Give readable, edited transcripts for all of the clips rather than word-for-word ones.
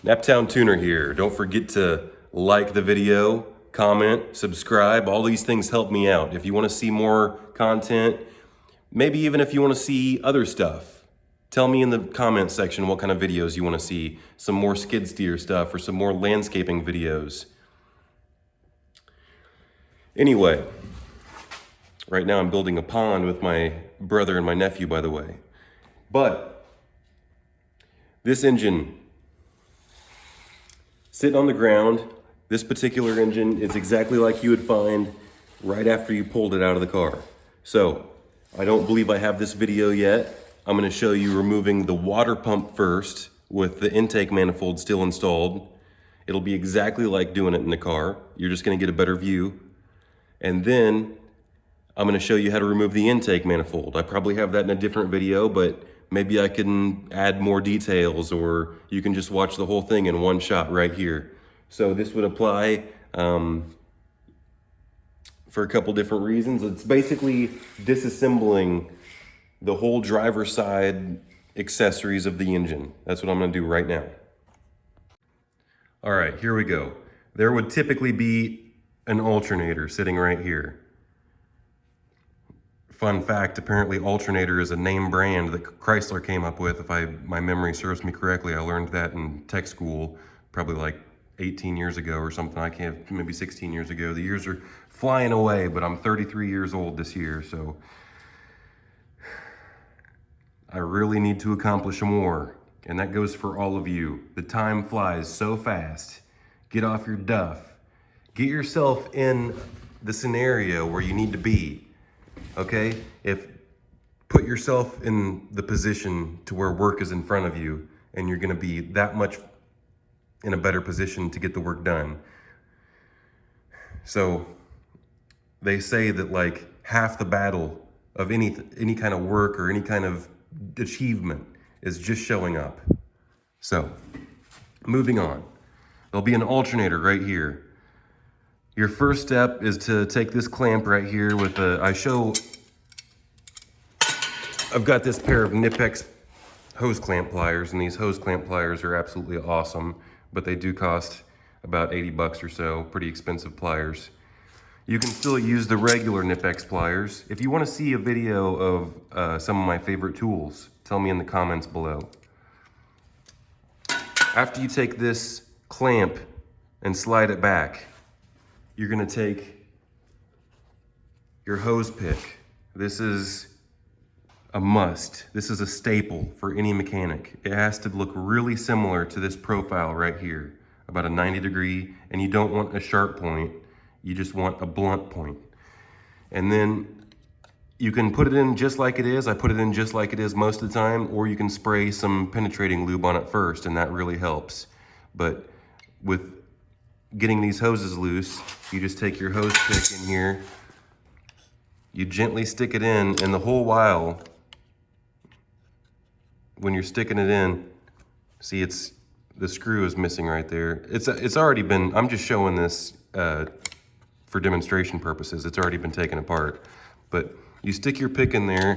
Naptown Tuner here. Don't forget to like the video, comment, subscribe. All these things help me out. If you want to see more content, maybe even if you want to see other stuff, tell me in the comment section what kind of videos you want to see. Some more skid steer stuff or some more landscaping videos. Anyway, right now I'm building a pond with my brother and my nephew, by the way. But this engine, sitting on the ground, this particular engine is exactly like you would find right after you pulled it out of the car. So, I don't believe I have this video yet. I'm gonna show you removing the water pump first with the intake manifold still installed. It'll be exactly like doing it in the car. You're just gonna get a better view. And then I'm gonna show you how to remove the intake manifold. I probably have that in a different video, but maybe I can add more details, or you can just watch the whole thing in one shot right here. So this would apply for a couple different reasons. It's basically disassembling the whole driver's side accessories of the engine. That's what I'm gonna do right now. All right, here we go. There would typically be an alternator sitting right here. Fun fact, apparently alternator is a name brand that Chrysler came up with. If my memory serves me correctly, I learned that in tech school, probably like 18 years ago or something. I can't, maybe 16 years ago. The years are flying away, but I'm 33 years old this year, so I really need to accomplish more. And that goes for all of you. The time flies so fast. Get off your duff. Get yourself in the scenario where you need to be. Okay? Put yourself in the position to where work is in front of you and you're gonna be that much in a better position to get the work done. So they say that like half the battle of any kind of work or any kind of achievement is just showing up. So moving on, there'll be an alternator right here. Your first step is to take this clamp right here with I've got this pair of Nipex hose clamp pliers, and these hose clamp pliers are absolutely awesome, but they do cost about 80 bucks or so, pretty expensive pliers. You can still use the regular Nipex pliers. If you want to see a video of some of my favorite tools, tell me in the comments below. After you take this clamp and slide it back, you're gonna take your hose pick. This is a must. This is a staple for any mechanic. It has to look really similar to this profile right here, about a 90 degree, and you don't want a sharp point, you just want a blunt point. And then you can put it in just like it is. I put it in just like it is most of the time, or you can spray some penetrating lube on it first, and that really helps. But with getting these hoses loose, you just take your hose pick in here, you gently stick it in, and the whole while, when you're sticking it in, see the screw is missing right there. It's already been, I'm just showing this for demonstration purposes. It's already been taken apart. But you stick your pick in there.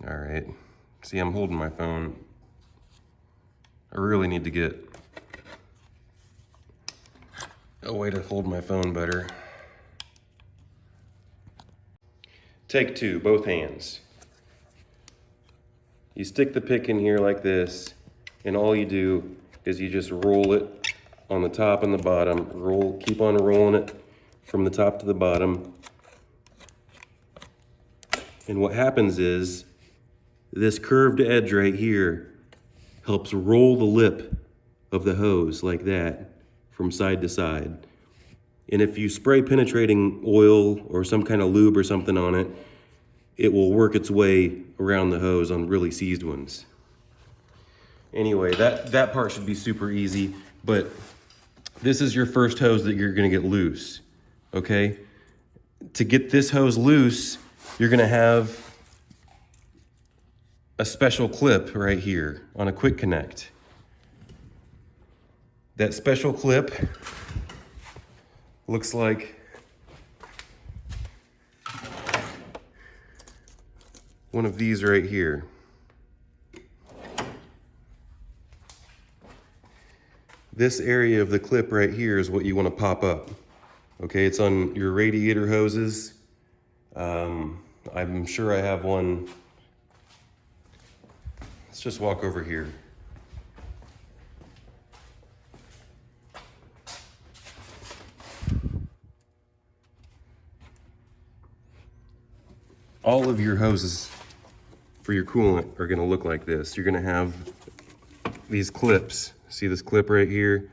All right, see, I'm holding my phone. I really need to get a way to hold my phone better. Take two, both hands. You stick the pick in here like this, and all you do is you just roll it on the top and the bottom. Keep on rolling it from the top to the bottom. And what happens is, this curved edge right here helps roll the lip of the hose like that from side to side. And if you spray penetrating oil or some kind of lube or something on it, it will work its way around the hose on really seized ones. Anyway, that part should be super easy, but this is your first hose that you're gonna get loose, okay? To get this hose loose, you're gonna have a special clip right here on a quick connect. That special clip looks like one of these right here. this area of the clip right here is what you want to pop up. Okay, it's on your radiator hoses. I'm sure I have one. Let's just walk over here. All of your hoses for your coolant are gonna look like this. You're gonna have these clips. See this clip right here?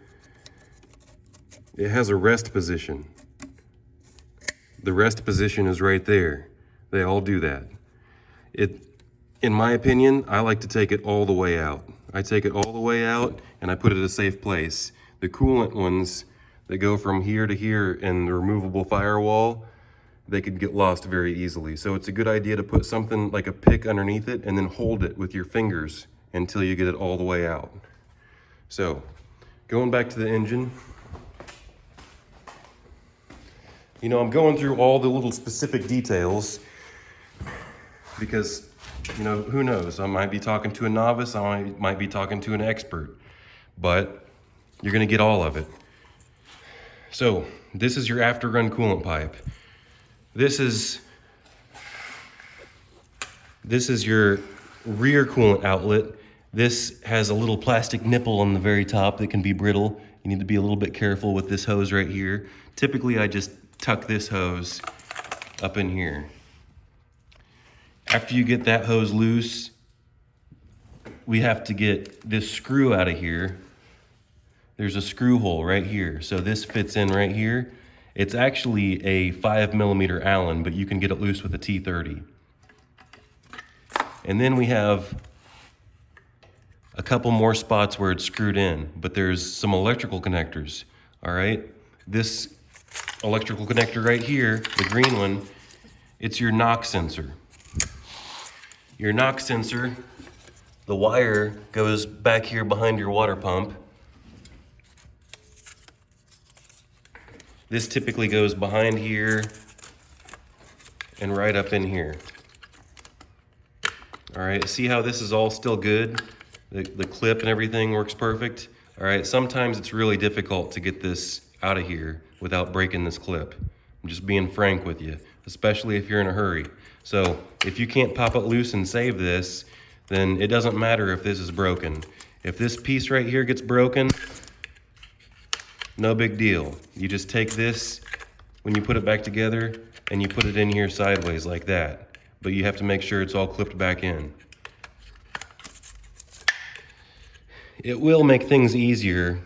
It has a rest position. The rest position is right there. They all do that. In my opinion, I like to take it all the way out. I take it all the way out and I put it in a safe place. The coolant ones that go from here to here in the removable firewall, they could get lost very easily. So it's a good idea to put something like a pick underneath it and then hold it with your fingers until you get it all the way out. So, going back to the engine, you know, I'm going through all the little specific details because, you know, who knows? I might be talking to a novice, I might be talking to an expert, but you're gonna get all of it. So, this is your after-run coolant pipe. This is your rear coolant outlet. This has a little plastic nipple on the very top that can be brittle. You need to be a little bit careful with this hose right here. Typically, I just tuck this hose up in here. After you get that hose loose, we have to get this screw out of here. There's a screw hole right here. So this fits in right here. It's actually a 5mm Allen, but you can get it loose with a T30. And then we have a couple more spots where it's screwed in, but there's some electrical connectors, all right? This electrical connector right here, the green one, it's your knock sensor. Your knock sensor, the wire goes back here behind your water pump. This typically goes behind here and right up in here. All right, see how this is all still good? The clip and everything works perfect. All right, sometimes it's really difficult to get this out of here without breaking this clip. I'm just being frank with you, especially if you're in a hurry. So if you can't pop it loose and save this, then it doesn't matter if this is broken. If this piece right here gets broken, no big deal. You just take this when you put it back together and you put it in here sideways like that. But you have to make sure it's all clipped back in. It will make things easier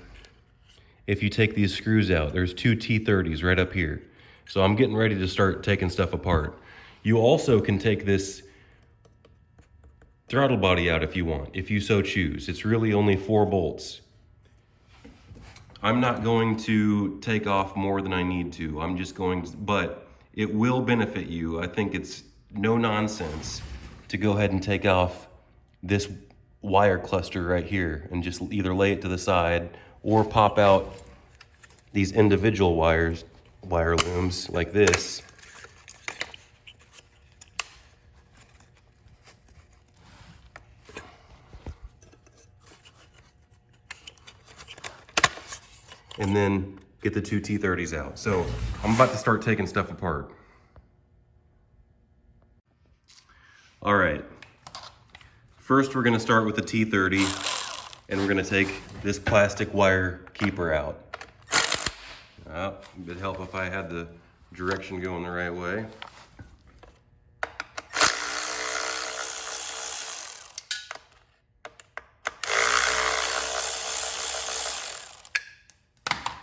if you take these screws out. There's two T30s right up here. So I'm getting ready to start taking stuff apart. You also can take this throttle body out if you want, if you so choose. It's really only 4 bolts. I'm not going to take off more than I need to. I'm just going to, but it will benefit you. I think it's no nonsense to go ahead and take off this wire cluster right here and just either lay it to the side or pop out these individual wire looms like this. And then get the 2 T30s out. So I'm about to start taking stuff apart. All right, first we're gonna start with the T30 and we're gonna take this plastic wire keeper out. It'd help if I had the direction going the right way.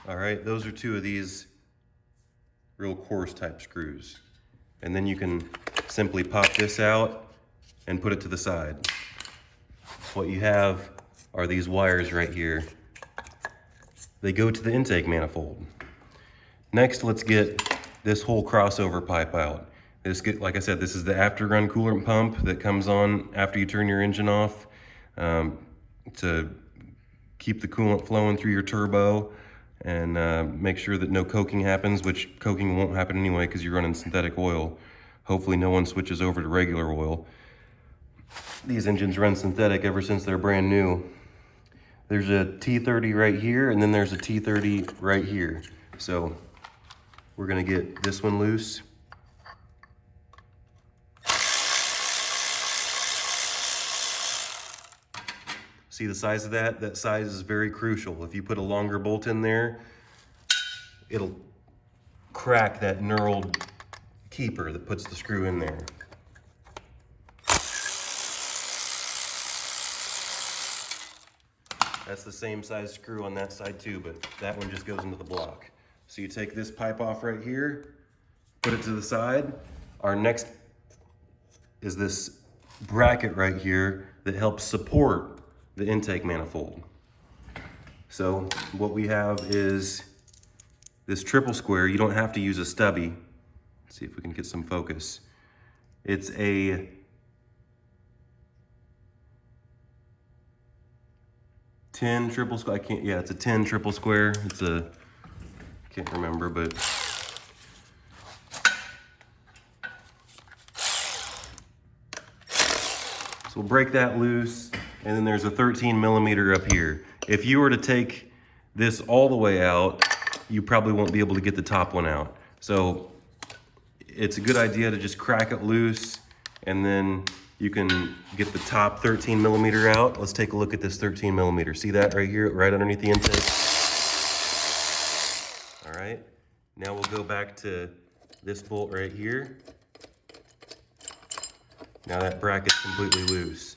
All right, those are 2 of these real coarse type screws. And then you can simply pop this out and put it to the side. What you have are these wires right here. They go to the intake manifold. Next, let's get this whole crossover pipe out. Like I said, this is the after-run coolant pump that comes on after you turn your engine off to keep the coolant flowing through your turbo and make sure that no coking happens, which coking won't happen anyway because you're running synthetic oil. Hopefully no one switches over to regular oil. These engines run synthetic ever since they're brand new. There's a T30 right here, and then there's a T30 right here. So we're gonna get this one loose. See the size of that? That size is very crucial. If you put a longer bolt in there, it'll crack that knurled keeper that puts the screw in there. That's the same size screw on that side too, but that one just goes into the block. So you take this pipe off right here, put it to the side. Our next is this bracket right here that helps support the intake manifold. So what we have is this triple square. You don't have to use a stubby. Let's see if we can get some focus. It's a 10 triple square. It's a 10 triple square. Can't remember, but so we'll break that loose, and then there's a 13 millimeter up here. If you were to take this all the way out, you probably won't be able to get the top one out. So it's a good idea to just crack it loose, and then you can get the top 13 millimeter out. Let's take a look at this 13 millimeter. See that right here, right underneath the intake? All right, now we'll go back to this bolt right here. Now that bracket's completely loose.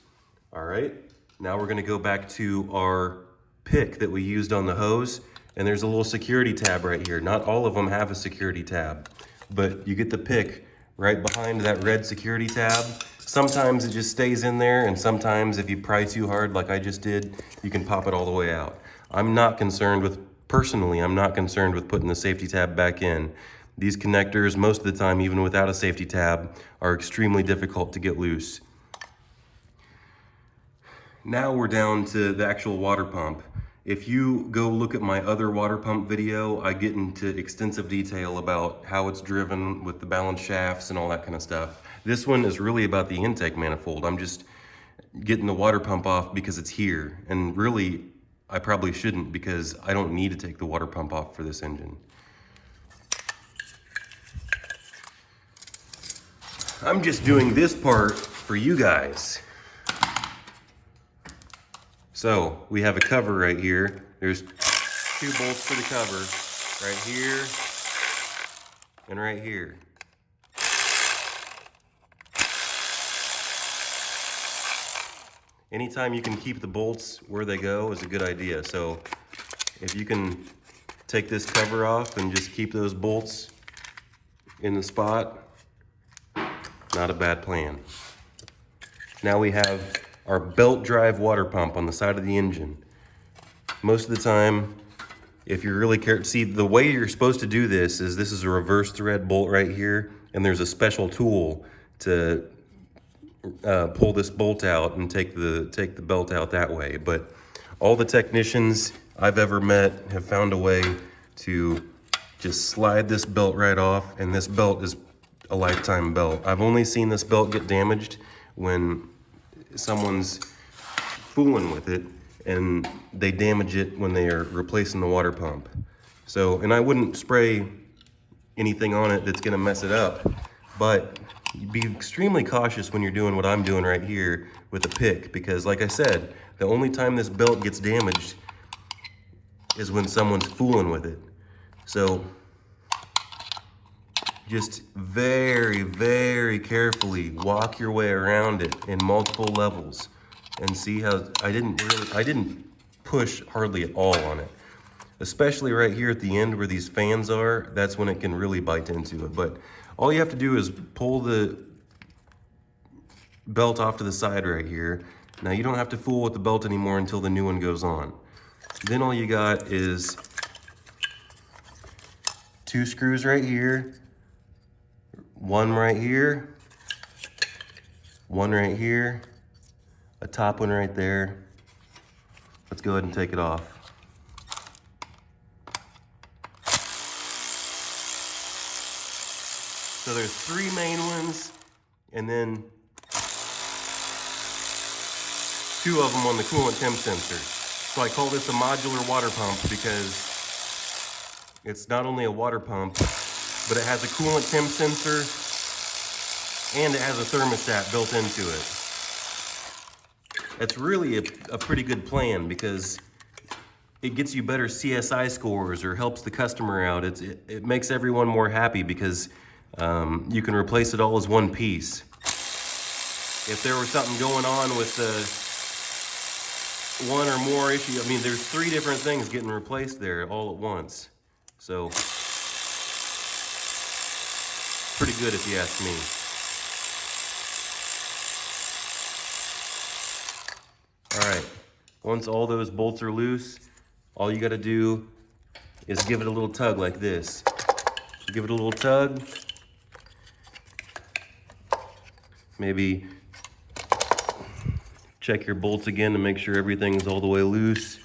All right, now we're gonna go back to our pick that we used on the hose, and there's a little security tab right here. Not all of them have a security tab, but you get the pick right behind that red security tab. Sometimes it just stays in there, and sometimes if you pry too hard like I just did, you can pop it all the way out. Personally, I'm not concerned with putting the safety tab back in. These connectors, most of the time, even without a safety tab, are extremely difficult to get loose. Now we're down to the actual water pump. If you go look at my other water pump video, I get into extensive detail about how it's driven with the balance shafts and all that kind of stuff. This one is really about the intake manifold. I'm just getting the water pump off because it's here. And really, I probably shouldn't, because I don't need to take the water pump off for this engine. I'm just doing this part for you guys. So we have a cover right here. There's 2 bolts for the cover, right here and right here. Anytime you can keep the bolts where they go is a good idea. So if you can take this cover off and just keep those bolts in the spot, not a bad plan. Now we have our belt drive water pump on the side of the engine. Most of the time, if you're really careful, see, the way you're supposed to do this is a reverse thread bolt right here, and there's a special tool to pull this bolt out and take the belt out that way. But all the technicians I've ever met have found a way to just slide this belt right off, and this belt is a lifetime belt. I've only seen this belt get damaged when someone's fooling with it and they damage it when they are replacing the water pump. So, and I wouldn't spray anything on it that's gonna mess it up, but be extremely cautious when you're doing what I'm doing right here with a pick, because like I said, the only time this belt gets damaged is when someone's fooling with it. So just very, very carefully walk your way around it in multiple levels and see how I didn't push hardly at all on it. Especially right here at the end where these fans are, that's when it can really bite into it. But all you have to do is pull the belt off to the side right here. Now you don't have to fool with the belt anymore until the new one goes on. Then all you got is 2 screws right here, 1 right here, 1 right here, a top one right there. Let's go ahead and take it off. So there's 3 main ones, and then 2 of them on the coolant temp sensor. So I call this a modular water pump because it's not only a water pump, but it has a coolant temp sensor and it has a thermostat built into it. That's really a pretty good plan because it gets you better CSI scores or helps the customer out. It makes everyone more happy because you can replace it all as one piece. If there was something going on with one or more issue, I mean, there's 3 different things getting replaced there all at once. So, pretty good if you ask me. All right, once all those bolts are loose, all you gotta do is give it a little tug like this. Give it a little tug. Maybe check your bolts again to make sure everything's all the way loose.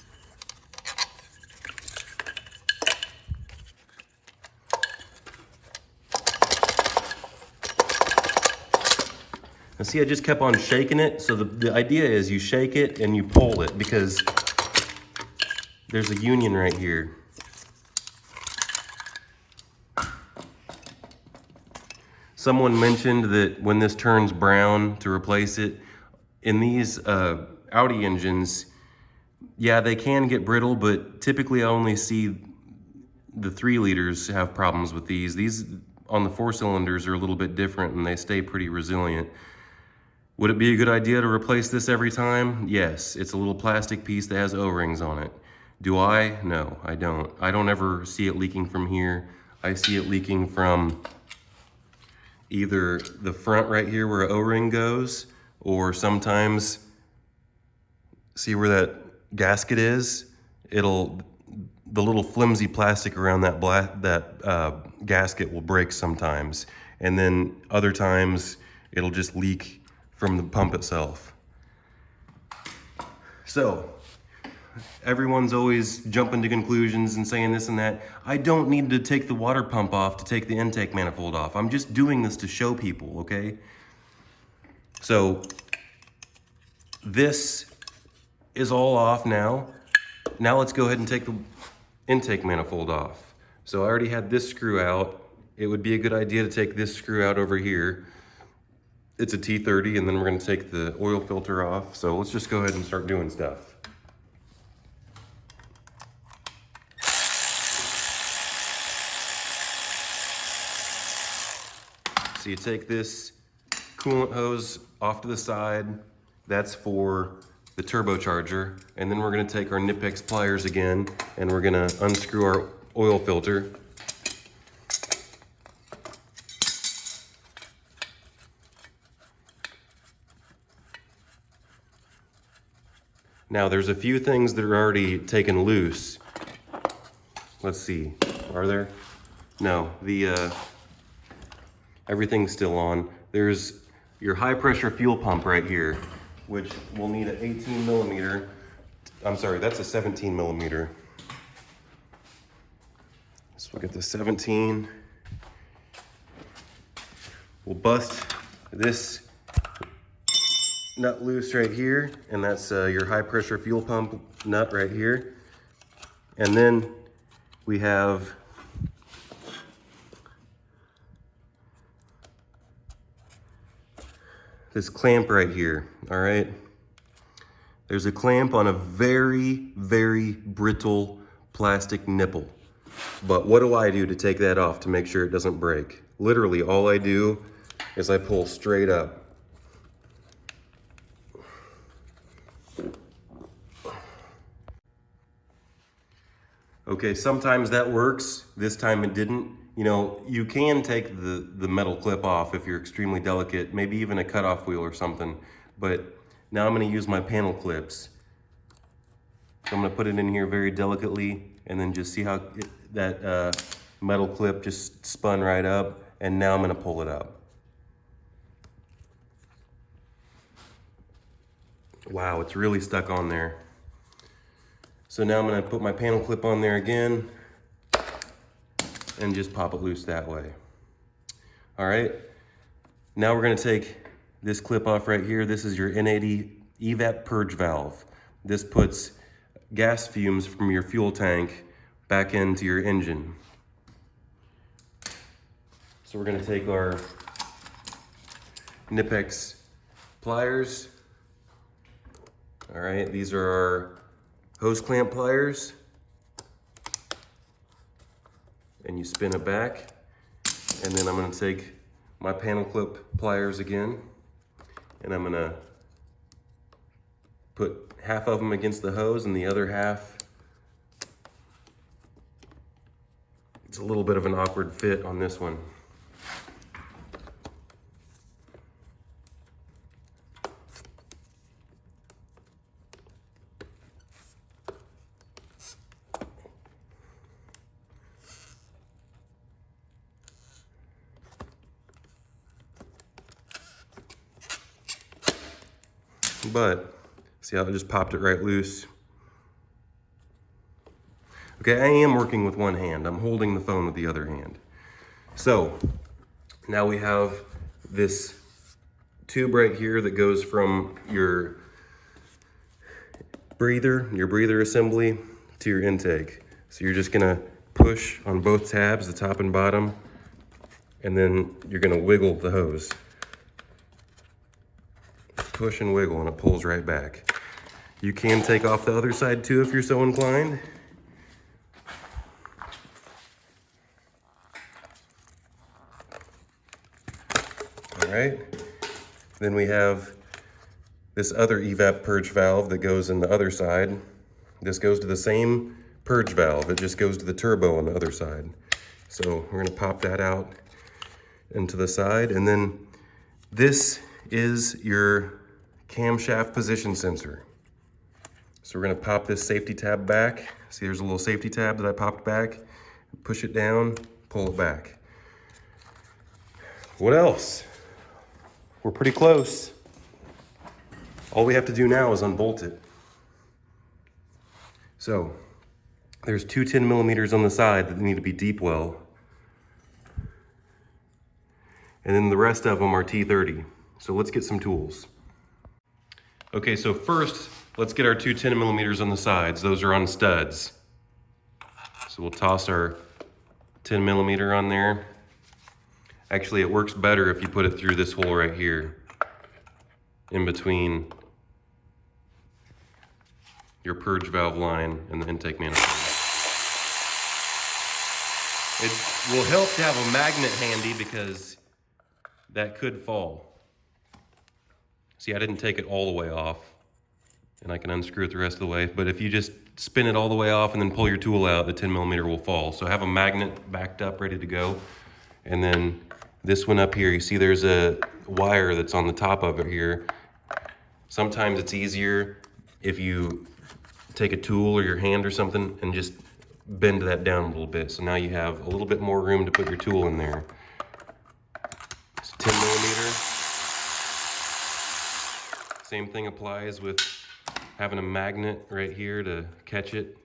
And see, I just kept on shaking it. So the idea is you shake it and you pull it because there's a union right here. Someone mentioned that when this turns brown to replace it, in these Audi engines, yeah, they can get brittle, but typically I only see the 3 liters have problems with these. These on the 4 cylinders are a little bit different and they stay pretty resilient. Would it be a good idea to replace this every time? Yes, it's a little plastic piece that has O-rings on it. Do I? No, I don't. I don't ever see it leaking from here. I see it leaking from either the front right here where an O-ring goes, or sometimes, see where that gasket is? The little flimsy plastic around that gasket will break sometimes. And then other times it'll just leak from the pump itself. So, everyone's always jumping to conclusions and saying this and that. I don't need to take the water pump off to take the intake manifold off. I'm just doing this to show people, okay? So, this is all off now. Now let's go ahead and take the intake manifold off. So I already had this screw out. It would be a good idea to take this screw out over here. It's a T30, and then we're gonna take the oil filter off. So let's just go ahead and start doing stuff. So you take this coolant hose off to the side. That's for the turbocharger. And then we're gonna take our Nippex pliers again, and we're gonna unscrew our oil filter. Now there's a few things that are already taken loose. Let's see, are there? No, everything's still on. There's your high pressure fuel pump right here, which will need an 18 millimeter. I'm sorry, that's a 17 millimeter. Let's look at the 17. We'll bust this nut loose right here, and that's your high pressure fuel pump nut right here. And then we have this clamp right here, all right? There's a clamp on a very, very brittle plastic nipple. But what do I do to take that off to make sure it doesn't break? Literally, all I do is I pull straight up. Okay, sometimes that works. This time it didn't. You know, you can take the metal clip off if you're extremely delicate, maybe even a cutoff wheel or something. But now I'm gonna use my panel clips. So I'm gonna put it in here very delicately and then just see how that metal clip just spun right up. And now I'm gonna pull it up. Wow, it's really stuck on there. So now I'm gonna put my panel clip on there again and just pop it loose that way. All right, now we're gonna take this clip off right here. This is your N80 evap purge valve. This puts gas fumes from your fuel tank back into your engine. So we're gonna take our Knipex pliers. All right, these are our hose clamp pliers. And you spin it back. And then I'm gonna take my panel clip pliers again, and I'm gonna put half of them against the hose and the other half, it's a little bit of an awkward fit on this one. But see how I just popped it right loose? Okay, I am working with one hand. I'm holding the phone with the other hand. So now we have this tube right here that goes from your breather assembly to your intake. So you're just gonna push on both tabs, the top and bottom, and then you're gonna wiggle the hose. Push and wiggle and it pulls right back. You can take off the other side too if you're so inclined. All right, then we have this other evap purge valve that goes in the other side. This goes to the same purge valve, it just goes to the turbo on the other side. So we're gonna pop that out into the side, and then this is your camshaft position sensor. So we're gonna pop this safety tab back. See, there's a little safety tab that I popped back. Push it down, pull it back. What else? We're pretty close. All we have to do now is unbolt it. So there's two 10 millimeters on the side that need to be deep well. And then the rest of them are T30. So let's get some tools. Okay, so first, let's get our two 10 millimeters on the sides. Those are on studs. So we'll toss our 10 millimeter on there. Actually, it works better if you put it through this hole right here, in between your purge valve line and the intake manifold. It will help to have a magnet handy because that could fall. See, I didn't take it all the way off, and I can unscrew it the rest of the way, but if you just spin it all the way off and then pull your tool out, the 10 millimeter will fall. So have a magnet backed up, ready to go. And then this one up here, you see there's a wire that's on the top of it here. Sometimes it's easier if you take a tool or your hand or something and just bend that down a little bit. So now you have a little bit more room to put your tool in there. It's 10 millimeter. Same thing applies with having a magnet right here to catch it.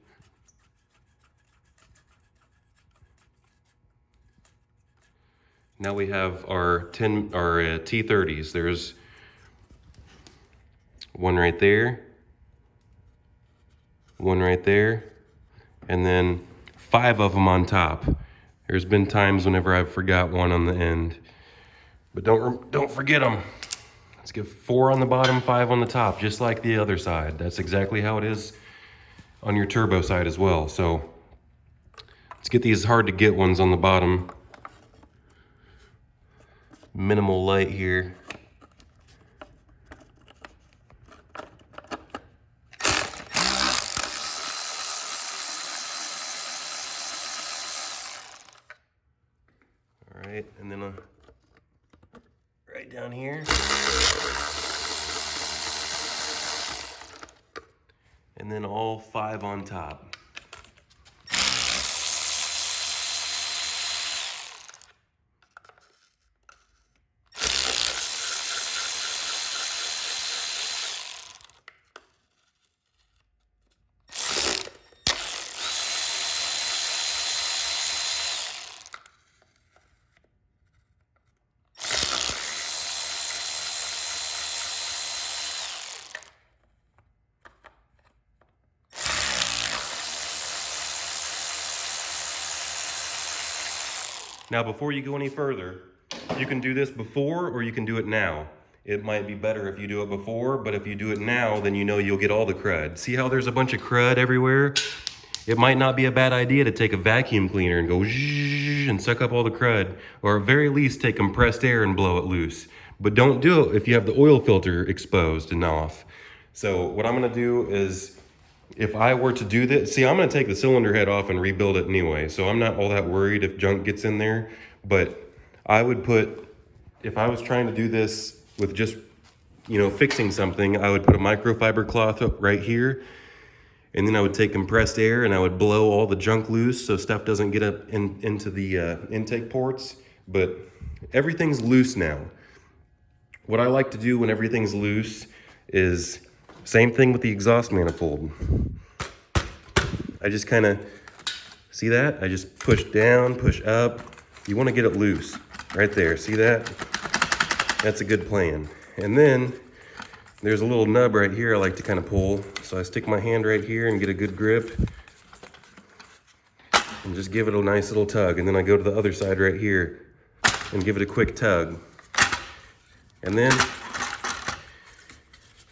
Now we have our T30s. There's one right there, one right there, and then 5 of them on top. There's been times whenever I've forgot one on the end, but don't forget them. Let's get 4 on the bottom, 5 on the top, just like the other side. That's exactly how it is on your turbo side as well. So let's get these hard to get ones on the bottom. Minimal light here. All right, and then right down here. And then all 5 on top. Now, before you go any further, you can do this before or you can do it now. It might be better if you do it before, but if you do it now, then you know you'll get all the crud. See how there's a bunch of crud everywhere? It might not be a bad idea to take a vacuum cleaner and go zzzz and suck up all the crud, or at very least take compressed air and blow it loose. But don't do it if you have the oil filter exposed and off. So what I'm gonna do is, if I were to do this, see, I'm gonna take the cylinder head off and rebuild it anyway, so I'm not all that worried if junk gets in there, but I would put, if I was trying to do this with just, fixing something, I would put a microfiber cloth up right here, and then I would take compressed air and I would blow all the junk loose so stuff doesn't get up into the intake ports, but everything's loose now. What I like to do when everything's loose is, same thing with the exhaust manifold. I just kind of, see that? I just push down, push up. You want to get it loose, right there, see that? That's a good plan. And then, there's a little nub right here I like to kind of pull. So I stick my hand right here and get a good grip. And just give it a nice little tug. And then I go to the other side right here and give it a quick tug. And then,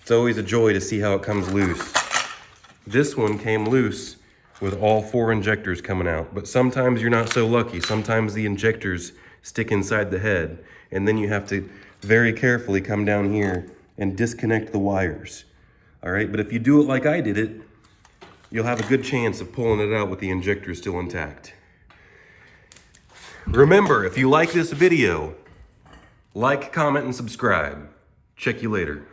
it's always a joy to see how it comes loose. This one came loose with all 4 injectors coming out. But sometimes you're not so lucky. Sometimes the injectors stick inside the head. And then you have to very carefully come down here and disconnect the wires. All right, but if you do it like I did it, you'll have a good chance of pulling it out with the injector still intact. Remember, if you like this video, like, comment, and subscribe. Check you later.